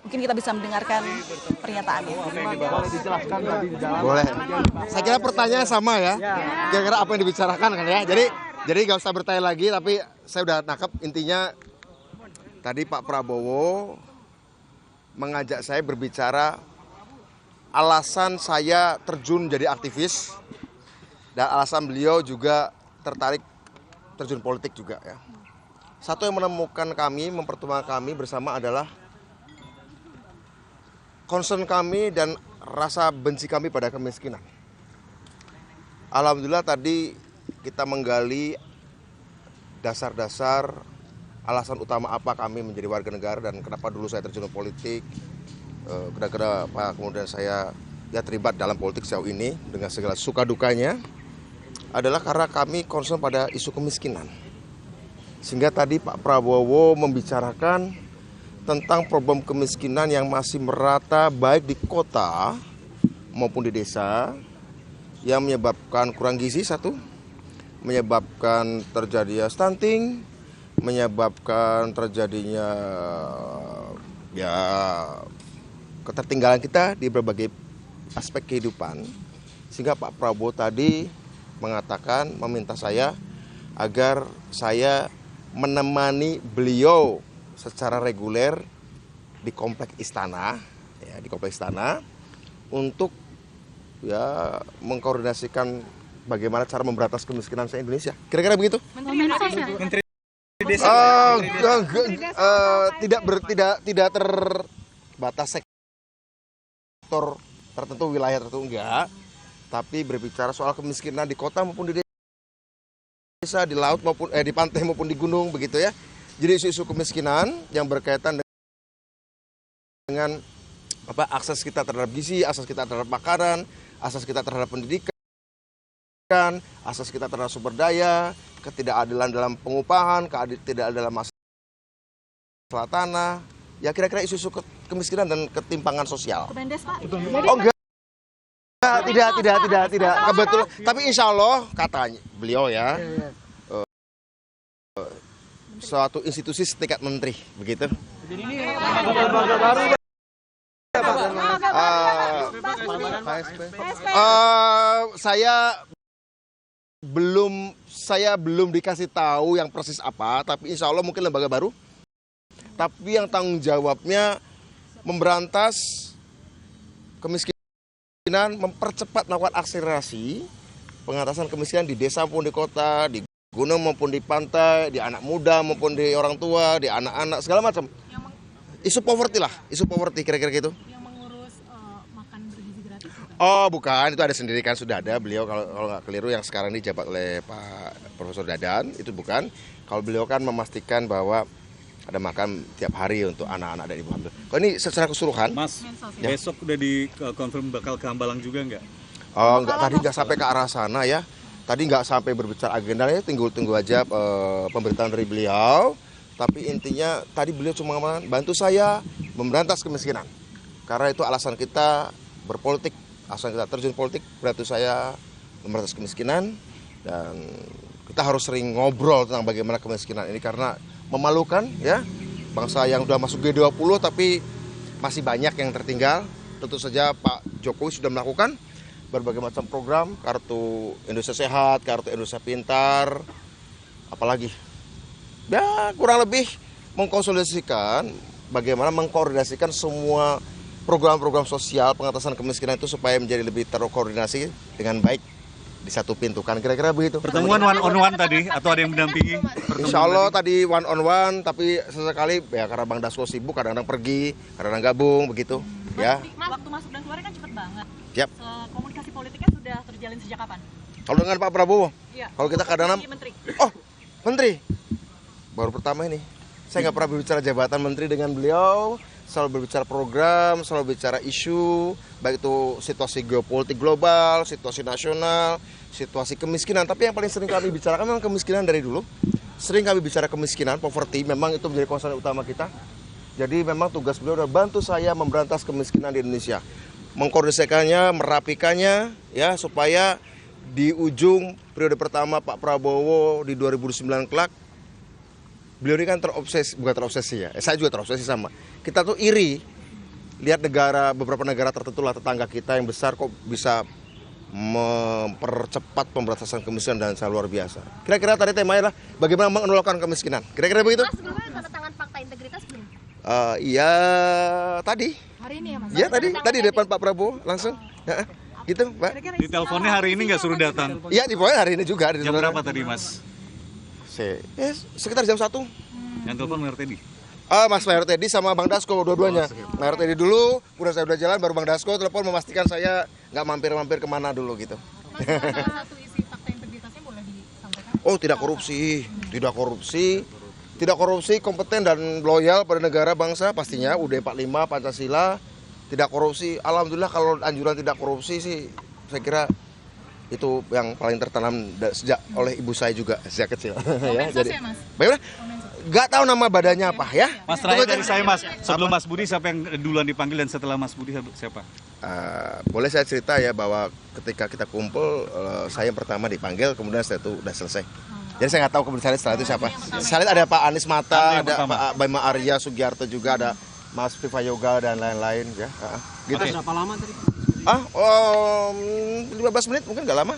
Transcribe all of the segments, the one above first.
Mungkin kita bisa mendengarkan pernyataannya. Boleh dijelaskan tadi di dalam. Boleh. Saya kira pertanyaan sama ya. Kira-kira apa yang dibicarakan kan ya. Jadi nggak usah bertanya lagi, tapi saya udah nangkep intinya. Tadi Pak Prabowo mengajak saya berbicara alasan saya terjun jadi aktivis dan alasan beliau juga tertarik terjun politik juga ya. Satu yang menemukan kami, mempertemukan kami bersama adalah concern kami dan rasa benci kami pada kemiskinan. Alhamdulillah tadi kita menggali dasar-dasar alasan utama apa kami menjadi warga negara dan kenapa dulu saya terjun politik, kenapa kemudian saya terlibat dalam politik sejauh ini dengan segala suka dukanya, adalah karena kami concern pada isu kemiskinan. Sehingga tadi Pak Prabowo membicarakan tentang problem kemiskinan yang masih merata baik di kota maupun di desa, yang menyebabkan kurang gizi satu, menyebabkan terjadinya stunting, menyebabkan terjadinya ketertinggalan kita di berbagai aspek kehidupan. Sehingga Pak Prabowo tadi mengatakan, meminta saya agar saya menemani beliau secara reguler di kompleks istana, ya, di kompleks istana untuk mengkoordinasikan bagaimana cara memberantas kemiskinan se-Indonesia. Kira-kira begitu? Menteri Desa. Tidak terbatas sektor tertentu, wilayah tertentu enggak, tapi berbicara soal kemiskinan di kota maupun di desa, di laut maupun di pantai maupun di gunung begitu ya. Jadi isu-isu kemiskinan yang berkaitan dengan akses kita terhadap gizi, akses kita terhadap makanan, akses kita terhadap pendidikan, akses kita terhadap sumber daya, ketidakadilan dalam pengupahan, ketidakadilan dalam masalah tanah, ya kira-kira isu-isu kemiskinan dan ketimpangan sosial. Kemendes, Pak. Oh enggak. Tidak. Kebetulan. Tapi insya Allah katanya beliau ya, suatu institusi setingkat menteri, begitu. Jadi ini lembaga baru. Saya belum dikasih tahu yang persis apa, tapi insya Allah mungkin lembaga baru. Tapi yang tanggung jawabnya memberantas kemiskinan, mempercepat melakukan akselerasi pengatasan kemiskinan di desa maupun di kota, di gunung maupun di pantai, di anak muda maupun di orang tua, di anak-anak, segala macam. Isu poverty lah, isu poverty kira-kira gitu. Yang mengurus makan bergizi gratis. Oh bukan, itu ada sendiri kan, sudah ada beliau kalau nggak keliru yang sekarang dijabat oleh Pak Profesor Dadan, itu bukan. Kalau beliau kan memastikan bahwa ada makan tiap hari untuk anak-anak dan ibu hamil. Kalau ini secara keseluruhan. Mas, ya. Besok udah dikonfirm bakal ke Hambalang juga nggak? Oh enggak, tadi nggak sampai ke arah sana ya. Tadi nggak sampai berbicara agendanya, tunggu aja pemberitaan dari beliau. Tapi intinya tadi beliau cuma bantu saya memberantas kemiskinan. Karena itu alasan kita berpolitik, alasan kita terjun politik, berarti saya memberantas kemiskinan. Dan kita harus sering ngobrol tentang bagaimana kemiskinan ini karena memalukan ya. Bangsa yang sudah masuk G20 tapi masih banyak yang tertinggal. Tentu saja Pak Jokowi sudah melakukan berbagai macam program, kartu Indonesia Sehat, kartu Indonesia Pintar, apalagi ya kurang lebih mengkonsolidasikan bagaimana mengkoordinasikan semua program-program sosial pengatasan kemiskinan itu supaya menjadi lebih terkoordinasi dengan baik di satu pintu kan, kira-kira begitu. Pertemuan one on one tadi atau ada yang mendampingi? Insya Allah tadi one on one, tapi sesekali ya karena Bang Dasko sibuk kadang-kadang pergi, kadang-kadang gabung begitu ya. Waktu masuk dan keluar kan cepet banget. Yap. Komunikasi politiknya sudah terjalin sejak kapan? Kalau dengan Pak Prabowo, Iya. kalau kita kadang-kadang Menteri. Oh, menteri. Baru pertama ini. Saya nggak pernah berbicara jabatan menteri dengan beliau. Selalu berbicara program, selalu bicara isu, baik itu situasi geopolitik global, situasi nasional, situasi kemiskinan. Tapi yang paling sering kami bicarakan memang kemiskinan dari dulu. Sering kami bicara kemiskinan, poverty, memang itu menjadi concern utama kita. Jadi memang tugas beliau adalah bantu saya memberantas kemiskinan di Indonesia. Mengkoordinasikannya, merapikannya, ya supaya di ujung periode pertama Pak Prabowo di 2009 kelak, beliau ini kan bukan terobsesi ya, saya juga terobsesi sama. Kita tuh iri lihat beberapa negara tertentu lah tetangga kita yang besar kok bisa mempercepat pemberantasan kemiskinan dan sangat luar biasa. Kira-kira tadi temanya adalah bagaimana menolakkan kemiskinan. Kira-kira begitu? Mas, sebelumnya tanda tangan fakta integritas belum? Iya tadi. Hari ini ya Mas? Ya tadi depan Pak Prabowo langsung. Gitu, Pak. Di teleponnya hari ini nggak suruh datang. Iya, di poin hari ini juga. Jam berapa tadi, Mas? Sekitar jam 1. Yang telepon Mayor Teddy. Mas Mayor Teddy sama Bang Dasko dua-duanya. Mayor Teddy dulu, udah saya udah jalan, baru Bang Dasko telepon memastikan saya nggak mampir-mampir kemana dulu gitu. Mas, salah satu isi fakta integritasnya boleh disampaikan? Oh, tidak korupsi, kompeten dan loyal pada negara bangsa pastinya. UUD 45 Pancasila, tidak korupsi. Alhamdulillah kalau anjuran tidak korupsi sih, saya kira itu yang paling tertanam sejak oleh ibu saya juga sejak kecil. Ya, Komensos ya, Mas? bagaimana? Gak tahu nama badannya apa ya. Mas, terakhir dari saya, Mas. Sebelum Mas Budi, siapa yang duluan dipanggil dan setelah Mas Budi siapa? Boleh saya cerita ya bahwa ketika kita kumpul, saya yang pertama dipanggil, kemudian setelah itu udah selesai. Jadi saya nggak tahu kemudian setelah itu siapa. Setelah itu ada Pak Anies Mata, ada Pak Bima Arya Sugiarto juga, ada Mas Viva Yoga dan lain-lain ya. Gitu. Berapa lama tadi? 15 menit mungkin nggak lama.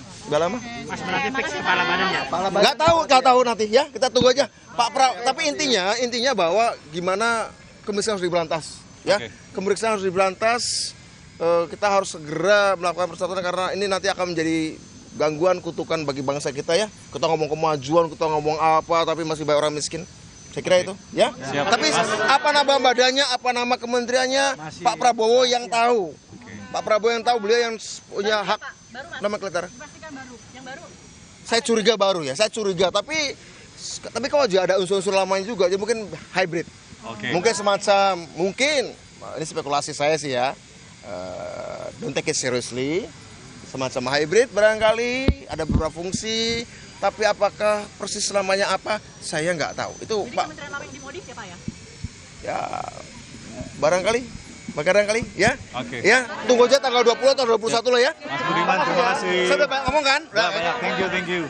Mas berarti fix kepala badannya. Nggak tahu nanti ya, kita tunggu aja. Tapi intinya bahwa gimana kemiskinan harus diberantas ya. Oke. Kemiskinan harus diberantas. Kita harus segera melakukan persatuan karena ini nanti akan menjadi gangguan kutukan bagi bangsa kita ya. Kita ngomong kemajuan, kita ngomong apa tapi masih banyak orang miskin. Saya kira itu ya. Siap. Tapi apa nama badannya, apa nama kementeriannya, Pak Prabowo yang tahu. Pak Prabowo yang tahu, beliau yang punya hak Baru, Mas? nama kelentara. Dipastikan baru. Yang baru? Saya curiga tapi kalau juga ada unsur-unsur lamanya juga, jadi mungkin hybrid. Oke. Mungkin ini spekulasi saya sih ya. Don't take it seriously. Semacam hybrid barangkali, ada beberapa fungsi, tapi apakah persis namanya apa, saya nggak tahu. Itu Jadi Pak, kementerian lama yang dimodif ya, Pak ya? ya barangkali ya. Oke. Ya, tunggu aja tanggal 20 atau 21 lah ya. Mas Budiman, terima kasih. Saya udah banyak ngomong kan? Udah banyak. Thank you.